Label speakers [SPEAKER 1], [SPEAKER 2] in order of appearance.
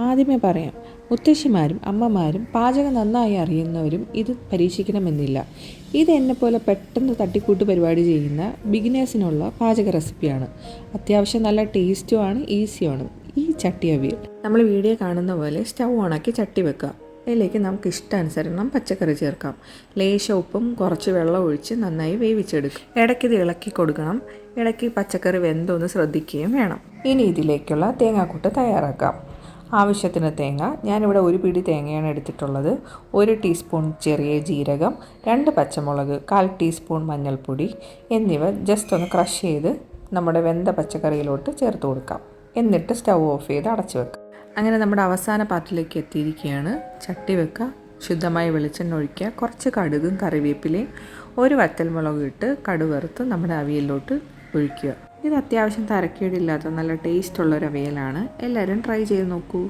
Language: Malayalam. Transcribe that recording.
[SPEAKER 1] ആദ്യമേ പറയാം, മുത്തശ്ശിമാരും അമ്മമാരും പാചകം നന്നായി അറിയുന്നവരും ഇത് പരീക്ഷിക്കണമെന്നില്ല. ഇത് എന്നെപ്പോലെ പെട്ടെന്ന് തട്ടിക്കൂട്ട് പരിപാടി ചെയ്യുന്ന ബിഗിനേഴ്സിനുള്ള പാചക റെസിപ്പിയാണ്. അത്യാവശ്യം നല്ല ടേസ്റ്റുമാണ്, ഈസിയാണ്. ഈ ചട്ടി അവിയൽ നമ്മൾ വീഡിയോ കാണുന്ന പോലെ സ്റ്റൗ ഓണാക്കി ചട്ടി വെക്കാം. അതിലേക്ക് നമുക്ക് ഇഷ്ടാനുസരണം പച്ചക്കറി ചേർക്കാം. ലേശ ഉപ്പും കുറച്ച് വെള്ളം ഒഴിച്ച് നന്നായി വേവിച്ചെടുക്കും. ഇടയ്ക്കിത് ഇളക്കി കൊടുക്കണം. ഇടയ്ക്ക് പച്ചക്കറി വെന്തോന്ന് ശ്രദ്ധിക്കുകയും വേണം. ഇനി ഇതിലേക്കുള്ള തേങ്ങാക്കൂട്ട് തയ്യാറാക്കാം. ആവശ്യത്തിന് തേങ്ങ, ഞാനിവിടെ 1 പിടി തേങ്ങയാണ് എടുത്തിട്ടുള്ളത്. 1 ടീസ്പൂൺ ചെറിയ ജീരകം, 2 പച്ചമുളക്, 1/4 ടീസ്പൂൺ മഞ്ഞൾപ്പൊടി എന്നിവ ജസ്റ്റ് ഒന്ന് ക്രഷ് ചെയ്ത് നമ്മുടെ വെന്ത പച്ചക്കറിയിലോട്ട് ചേർത്ത് കൊടുക്കാം. എന്നിട്ട് സ്റ്റൗ ഓഫ് ചെയ്ത് അടച്ചു വെക്കാം. അങ്ങനെ നമ്മുടെ അവസാന പാർട്ടിലേക്ക് എത്തിയിരിക്കുകയാണ്. ചട്ടി വെക്കുക, ശുദ്ധമായ വെളിച്ചെണ്ണ ഒഴിക്കുക, കുറച്ച് കടുകും കറിവേപ്പിലയും 1 വറ്റൽമുളകും ഇട്ട് കടുക് വറുത്ത് നമ്മുടെ അവിയലിലോട്ട് ഒഴിക്കുക. ഇത് അത്യാവശ്യം തരക്കേടില്ലാത്ത നല്ല ടേസ്റ്റുള്ളൊരു അവിയലാണ്. എല്ലാവരും ട്രൈ ചെയ്ത് നോക്കൂ.